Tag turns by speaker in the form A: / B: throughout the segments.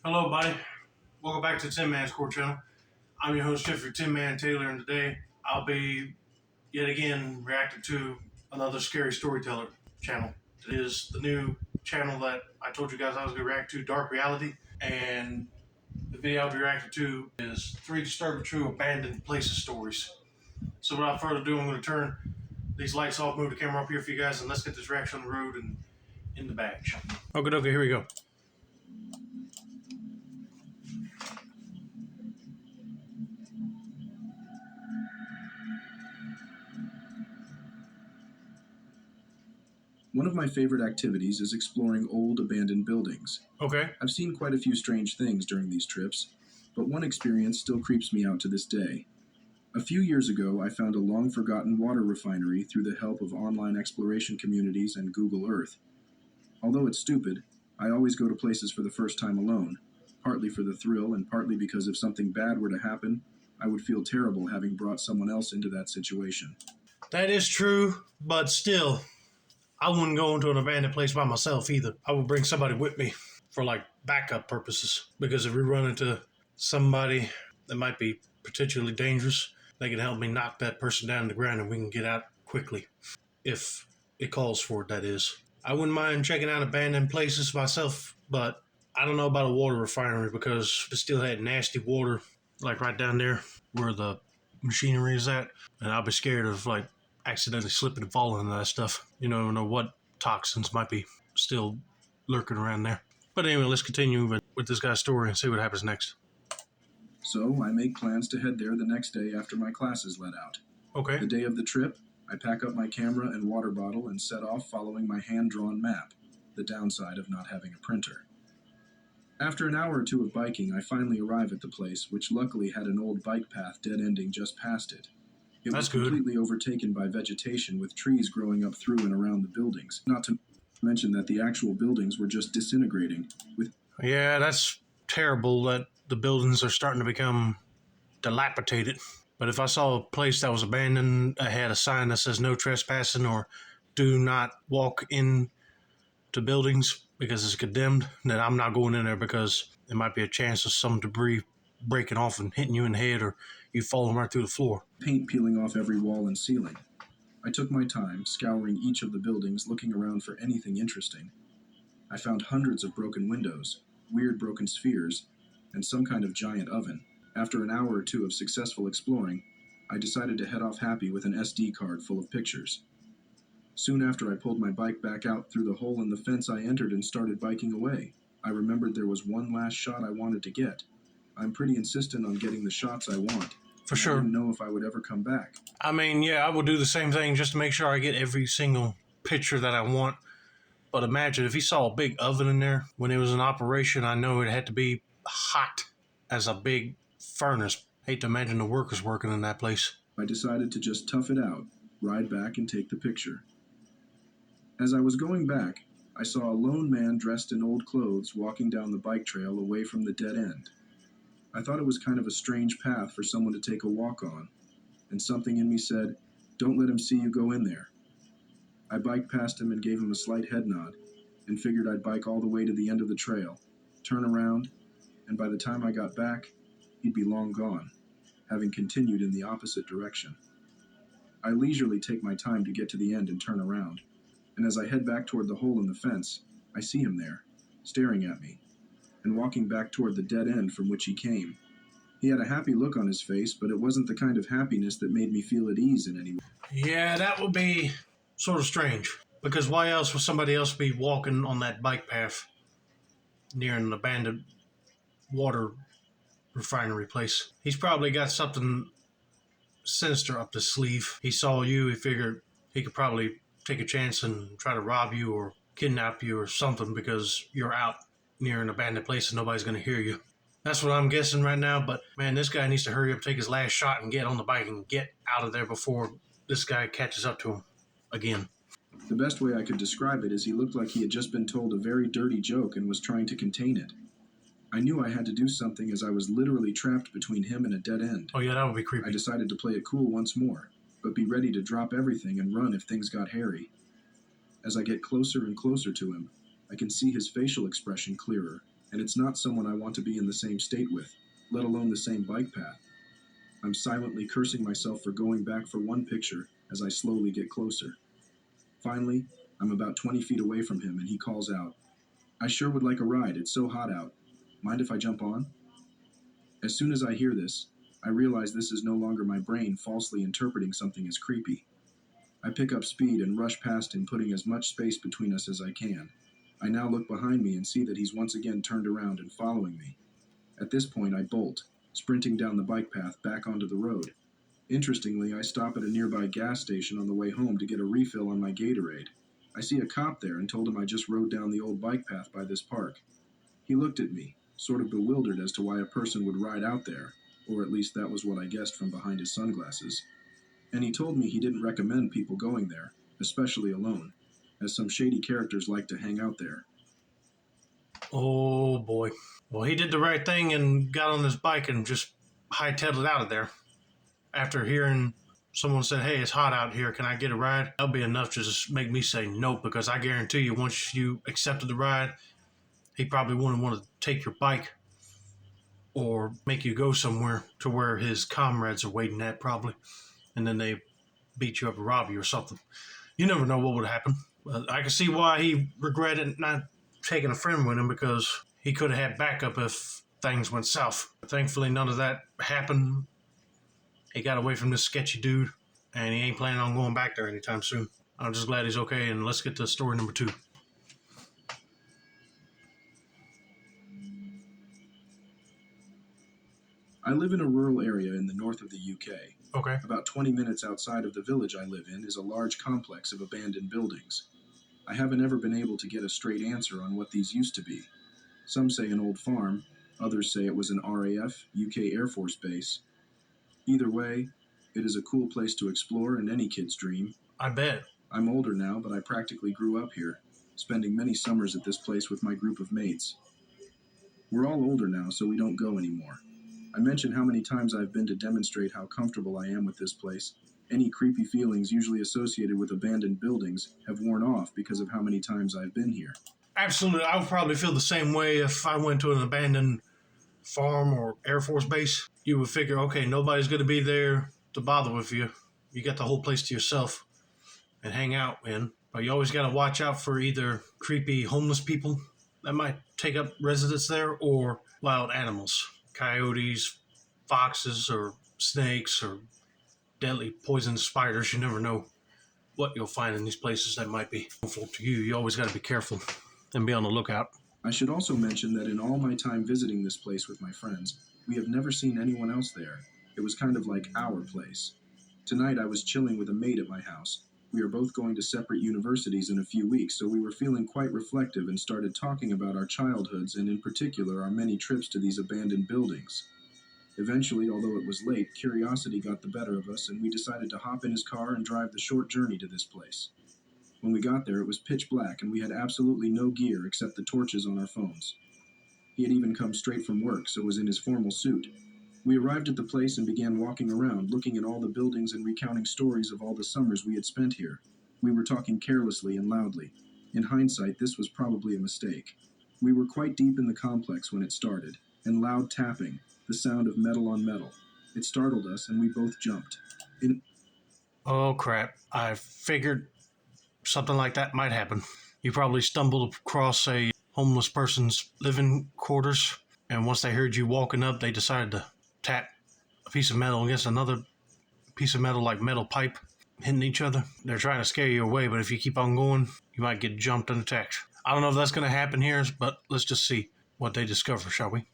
A: Hello, buddy. Welcome back to Tin Man's Core Channel. I'm your host, Jeffrey Tin Man Taylor, and today I'll be yet again reacting to another scary storyteller channel. It is the new channel that I told you guys I was going to react to, Dark Reality, and the video I'll be reacting to is 3 Disturbing True Abandoned Places Stories. So without further ado, I'm going to turn these lights off, move the camera up here for you guys, and let's get this reaction on the road and in the bag. Okay, here we go.
B: One of my favorite activities is exploring old abandoned buildings.
A: Okay.
B: I've seen quite a few strange things during these trips, but one experience still creeps me out to this day. A few years ago, I found a long-forgotten water refinery through the help of online exploration communities and Google Earth. Although it's stupid, I always go to places for the first time alone, partly for the thrill and partly because if something bad were to happen, I would feel terrible having brought someone else into that situation.
A: That is true, but still, I wouldn't go into an abandoned place by myself either. I would bring somebody with me for like backup purposes. Because if we run into somebody that might be potentially dangerous, they can help me knock that person down to the ground and we can get out quickly. If it calls for it, that is. I wouldn't mind checking out abandoned places myself, but I don't know about a water refinery because it still had nasty water, like right down there where the machinery is at. And I'll be scared of like accidentally slipping and falling into that stuff. You don't know what toxins might be still lurking around there. But anyway, let's continue with this guy's story and see what happens next.
B: So I make plans to head there the next day after my classes let out.
A: Okay.
B: The day of the trip, I pack up my camera and water bottle and set off following my hand-drawn map, the downside of not having a printer. After an hour or two of biking, I finally arrive at the place, which luckily had an old bike path dead-ending just past it. It was completely overtaken by vegetation with trees growing up through and around the buildings, not to mention that the actual buildings were just disintegrating.
A: Yeah, that's terrible that the buildings are starting to become dilapidated. But if I saw a place that was abandoned, I had a sign that says no trespassing or do not walk in to buildings because it's condemned, then I'm not going in there because there might be a chance of some debris breaking off and hitting you in the head or you falling right through the floor.
B: Paint peeling off every wall and ceiling. I took my time, scouring each of the buildings, looking around for anything interesting. I found hundreds of broken windows, weird broken spheres, and some kind of giant oven. After an hour or two of successful exploring, I decided to head off happy with an SD card full of pictures. Soon after, I pulled my bike back out through the hole in the fence I entered and started biking away. I remembered there was one last shot I wanted to get. I'm pretty insistent on getting the shots I want.
A: For sure.
B: I didn't know if I would ever come back.
A: I mean, yeah, I will do the same thing just to make sure I get every single picture that I want. But imagine if he saw a big oven in there when it was in operation, I know it had to be hot as a big furnace. Hate to imagine the workers working in that place.
B: I decided to just tough it out, ride back and take the picture. As I was going back, I saw a lone man dressed in old clothes walking down the bike trail away from the dead end. I thought it was kind of a strange path for someone to take a walk on, and something in me said, don't let him see you go in there. I biked past him and gave him a slight head nod, and figured I'd bike all the way to the end of the trail, turn around, and by the time I got back, he'd be long gone, having continued in the opposite direction. I leisurely take my time to get to the end and turn around, and as I head back toward the hole in the fence, I see him there, staring at me, and walking back toward the dead end from which he came. He had a happy look on his face, but it wasn't the kind of happiness that made me feel at ease in any way.
A: Yeah, that would be sort of strange. Because why else would somebody else be walking on that bike path near an abandoned water refinery place? He's probably got something sinister up his sleeve. He saw you, he figured he could probably take a chance and try to rob you or kidnap you or something because you're out near an abandoned place and nobody's going to hear you. That's what I'm guessing right now, but man, this guy needs to hurry up, take his last shot and get on the bike and get out of there before this guy catches up to him again.
B: The best way I could describe it is he looked like he had just been told a very dirty joke and was trying to contain it. I knew I had to do something as I was literally trapped between him and a dead end.
A: Oh yeah, that would be creepy.
B: I decided to play it cool once more, but be ready to drop everything and run if things got hairy. As I get closer and closer to him, I can see his facial expression clearer, and it's not someone I want to be in the same state with, let alone the same bike path. I'm silently cursing myself for going back for one picture as I slowly get closer. Finally, I'm about 20 feet away from him and he calls out, "I sure would like a ride, it's so hot out. Mind if I jump on?" As soon as I hear this, I realize this is no longer my brain falsely interpreting something as creepy. I pick up speed and rush past him, putting as much space between us as I can. I now look behind me and see that he's once again turned around and following me. At this point, I bolt, sprinting down the bike path back onto the road. Interestingly, I stop at a nearby gas station on the way home to get a refill on my Gatorade. I see a cop there and told him I just rode down the old bike path by this park. He looked at me, sort of bewildered as to why a person would ride out there, or at least that was what I guessed from behind his sunglasses. And he told me he didn't recommend people going there, especially alone, as some shady characters like to hang out there.
A: Oh boy. Well, he did the right thing and got on his bike and just hightailed it out of there. After hearing someone say, "Hey, it's hot out here, can I get a ride?" That'll be enough to just make me say no, because I guarantee you, once you accepted the ride, he probably wouldn't want to take your bike or make you go somewhere to where his comrades are waiting at, probably. And then they beat you up or rob you or something. You never know what would happen. I can see why he regretted not taking a friend with him, because he could have had backup if things went south. Thankfully, none of that happened. He got away from this sketchy dude, and he ain't planning on going back there anytime soon. I'm just glad he's okay, and let's get to story number 2.
B: I live in a rural area in the north of the UK.
A: Okay.
B: About 20 minutes outside of the village I live in is a large complex of abandoned buildings. I haven't ever been able to get a straight answer on what these used to be. Some say an old farm, others say it was an RAF, UK Air Force base. Either way, it is a cool place to explore and any kid's dream.
A: I bet.
B: I'm older now, but I practically grew up here, spending many summers at this place with my group of mates. We're all older now, so we don't go anymore. I mention how many times I've been to demonstrate how comfortable I am with this place. Any creepy feelings usually associated with abandoned buildings have worn off because of how many times I've been here.
A: Absolutely. I would probably feel the same way if I went to an abandoned farm or Air Force base. You would figure, okay, nobody's going to be there to bother with you. You got the whole place to yourself and hang out in. But you always got to watch out for either creepy homeless people that might take up residence there, or wild animals. Coyotes, foxes, or snakes, or deadly poisonous spiders. You never know what you'll find in these places that might be harmful to you. You always got to be careful and be on the lookout.
B: I should also mention that in all my time visiting this place with my friends, we have never seen anyone else there. It was kind of like our place. Tonight I was chilling with a mate at my house. We are both going to separate universities in a few weeks, so we were feeling quite reflective and started talking about our childhoods and in particular our many trips to these abandoned buildings. Eventually, although it was late, curiosity got the better of us and we decided to hop in his car and drive the short journey to this place. When we got there, it was pitch black and we had absolutely no gear except the torches on our phones. He had even come straight from work, so was in his formal suit. We arrived at the place and began walking around, looking at all the buildings and recounting stories of all the summers we had spent here. We were talking carelessly and loudly. In hindsight, this was probably a mistake. We were quite deep in the complex when it started, and loud tapping, the sound of metal on metal. It startled us, and we both jumped.
A: Oh, crap. I figured something like that might happen. You probably stumbled across a homeless person's living quarters, and once they heard you walking up, they decided to tap a piece of metal against another piece of metal, like metal pipe, hitting each other. They're trying to scare you away, but if you keep on going, you might get jumped and attacked. I don't know if that's going to happen here, but let's just see what they discover, shall we?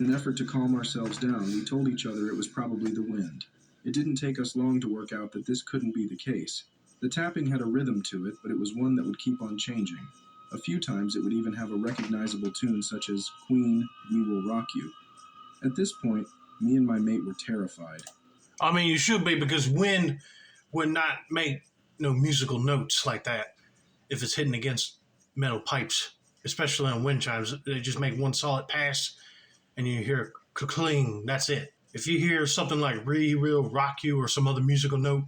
B: In an effort to calm ourselves down, we told each other it was probably the wind. It didn't take us long to work out that this couldn't be the case. The tapping had a rhythm to it, but it was one that would keep on changing. A few times it would even have a recognizable tune such as Queen, We Will Rock You. At this point, me and my mate were terrified.
A: I mean, you should be, because wind would not make no musical notes like that if it's hitting against metal pipes, especially on wind chimes. They just make one solid pass, and you hear cling. That's it. If you hear something like "We Will Rock You" or some other musical note,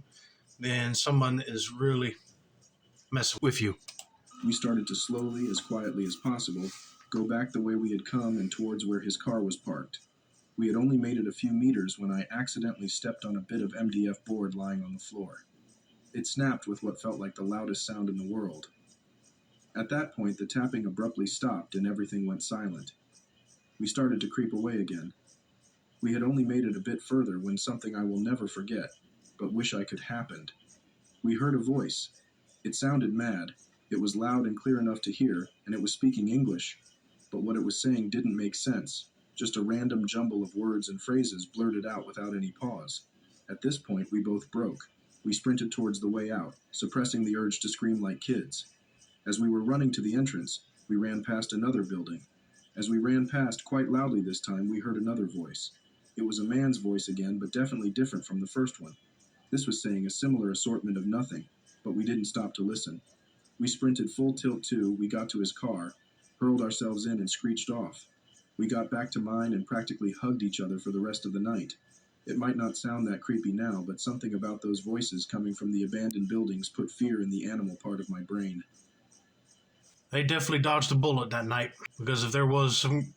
A: then someone is really messing with you.
B: We started to slowly, as quietly as possible, go back the way we had come and towards where his car was parked. We had only made it a few meters when I accidentally stepped on a bit of MDF board lying on the floor. It snapped with what felt like the loudest sound in the world. At that point, the tapping abruptly stopped and everything went silent. We started to creep away again. We had only made it a bit further when something I will never forget, but wish I could happened. We heard a voice. It sounded mad. It was loud and clear enough to hear, and it was speaking English, but what it was saying didn't make sense. Just a random jumble of words and phrases blurted out without any pause. At this point, we both broke. We sprinted towards the way out, suppressing the urge to scream like kids. As we were running to the entrance, we ran past another building. As we ran past, quite loudly this time, we heard another voice. It was a man's voice again, but definitely different from the first one. This was saying a similar assortment of nothing, but we didn't stop to listen. We sprinted full tilt too, we got to his car, hurled ourselves in and screeched off. We got back to mine and practically hugged each other for the rest of the night. It might not sound that creepy now, but something about those voices coming from the abandoned buildings put fear in the animal part of my brain.
A: They definitely dodged a bullet that night, because if there was some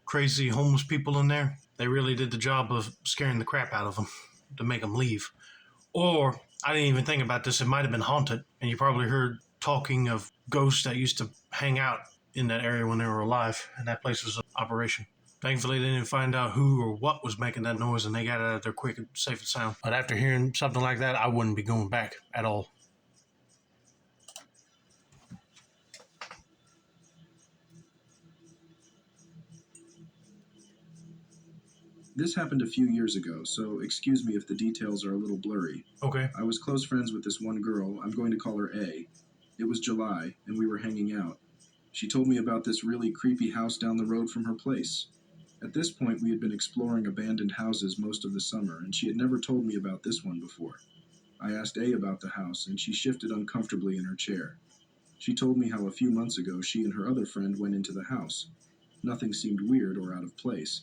A: crazy homeless people in there, they really did the job of scaring the crap out of them to make them leave. Or, I didn't even think about this, it might have been haunted, and you probably heard talking of ghosts that used to hang out in that area when they were alive, and that place was in operation. Thankfully, they didn't find out who or what was making that noise, and they got out of there quick and safe and sound. But after hearing something like that, I wouldn't be going back at all.
B: This happened a few years ago, so excuse me if the details are a little blurry.
A: Okay.
B: I was close friends with this one girl, I'm going to call her A. It was July, and we were hanging out. She told me about this really creepy house down the road from her place. At this point, we had been exploring abandoned houses most of the summer, and she had never told me about this one before. I asked A about the house, and she shifted uncomfortably in her chair. She told me how a few months ago she and her other friend went into the house. Nothing seemed weird or out of place,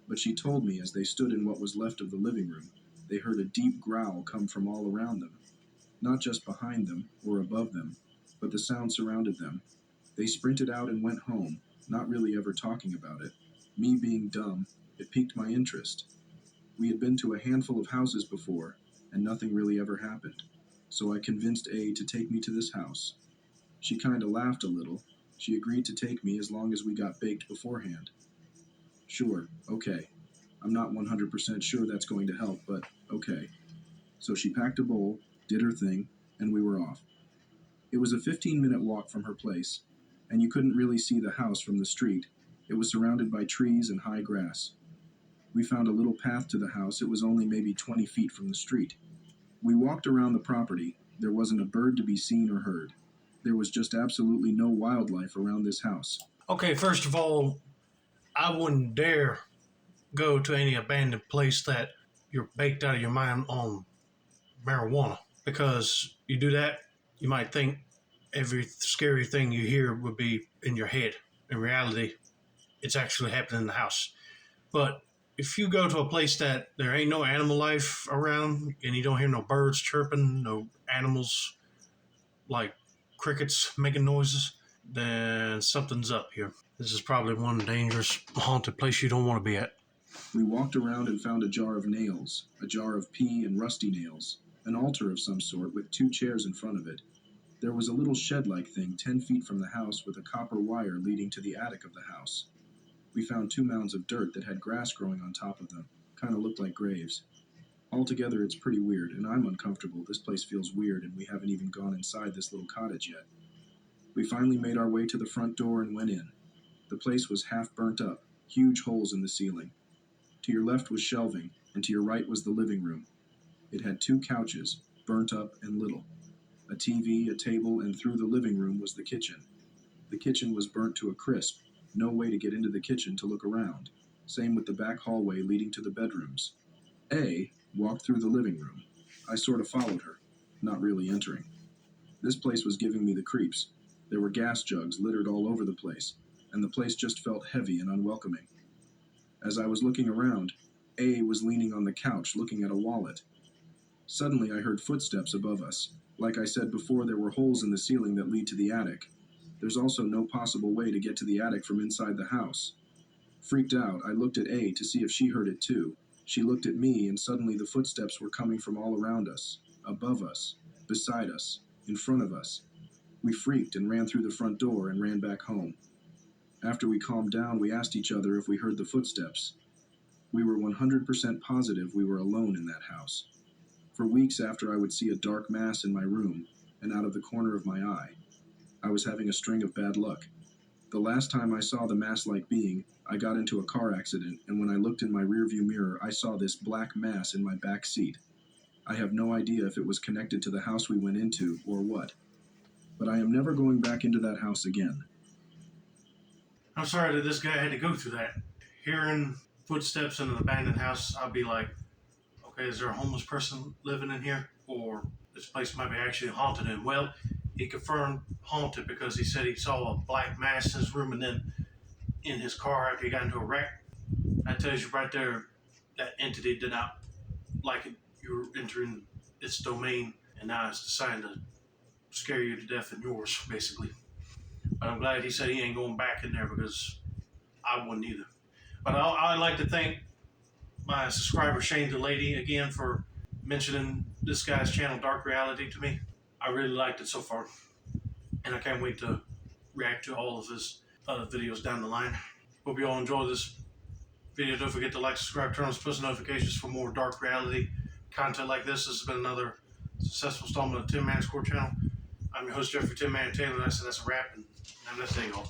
B: but she told me as they stood in what was left of the living room, they heard a deep growl come from all around them. Not just behind them or above them, but the sound surrounded them. They sprinted out and went home, not really ever talking about it. Me being dumb, it piqued my interest. We had been to a handful of houses before, and nothing really ever happened. So I convinced A to take me to this house. She kinda laughed a little. She agreed to take me as long as we got baked beforehand. Sure, okay. I'm not 100% sure that's going to help, but okay. So she packed a bowl, did her thing, and we were off. It was a 15-minute walk from her place, and you couldn't really see the house from the street. It was surrounded by trees and high grass. We found a little path to the house. It was only maybe 20 feet from the street. We walked around the property. There wasn't a bird to be seen or heard. There was just absolutely no wildlife around this house.
A: Okay, first of all, I wouldn't dare go to any abandoned place that you're baked out of your mind on marijuana, because you do that, you might think every scary thing you hear would be in your head. In reality, it's actually happening in the house. But if you go to a place that there ain't no animal life around and you don't hear no birds chirping, no animals like crickets making noises, then something's up here. This is probably one dangerous haunted place you don't want to be at.
B: We walked around and found a jar of nails, a jar of pea and rusty nails, an altar of some sort with 2 chairs in front of it. There was a little shed-like thing 10 feet from the house with a copper wire leading to the attic of the house. We found 2 mounds of dirt that had grass growing on top of them. Kind of looked like graves. Altogether, it's pretty weird, and I'm uncomfortable. This place feels weird, and we haven't even gone inside this little cottage yet. We finally made our way to the front door and went in. The place was half burnt up, huge holes in the ceiling. To your left was shelving, and to your right was the living room. It had 2 couches, burnt up and little. A TV, a table, and through the living room was the kitchen. The kitchen was burnt to a crisp. No way to get into the kitchen to look around. Same with the back hallway leading to the bedrooms. A walked through the living room. I sort of followed her, not really entering. This place was giving me the creeps. There were gas jugs littered all over the place, and the place just felt heavy and unwelcoming. As I was looking around, A was leaning on the couch looking at a wallet. Suddenly I heard footsteps above us. Like I said before, there were holes in the ceiling that lead to the attic. There's also no possible way to get to the attic from inside the house. Freaked out, I looked at A to see if she heard it too. She looked at me, and suddenly the footsteps were coming from all around us, above us, beside us, in front of us. We freaked and ran through the front door and ran back home. After we calmed down, we asked each other if we heard the footsteps. We were 100% positive we were alone in that house. For weeks after, I would see a dark mass in my room, and out of the corner of my eye. I was having a string of bad luck. The last time I saw the mass-like being, I got into a car accident, and when I looked in my rearview mirror, I saw this black mass in my back seat. I have no idea if it was connected to the house we went into or what. But I am never going back into that house again.
A: I'm sorry that this guy had to go through that. Hearing footsteps in an abandoned house, I'd be like, okay, is there a homeless person living in here? Or this place might be actually haunted. And well, he confirmed haunted because he said he saw a black mass in his room and then in his car after he got into a wreck. That tells you right there that entity did not like it. You were entering its domain, and now it's deciding to scare you to death in yours, basically. But I'm glad he said he ain't going back in there because I wouldn't either. But I'd like to thank my subscriber Shane DeLady again for mentioning this guy's channel Dark Reality to me. I really liked it so far, and I can't wait to react to all of his other videos down the line. Hope you all enjoy this video. Don't forget to like, subscribe, turn on post notifications for more Dark Reality content like this. This has been another successful installment of Tin Man Score channel. I'm your host Jeffrey Tin Man Taylor, and I said that's a wrap, and have a nice day, y'all.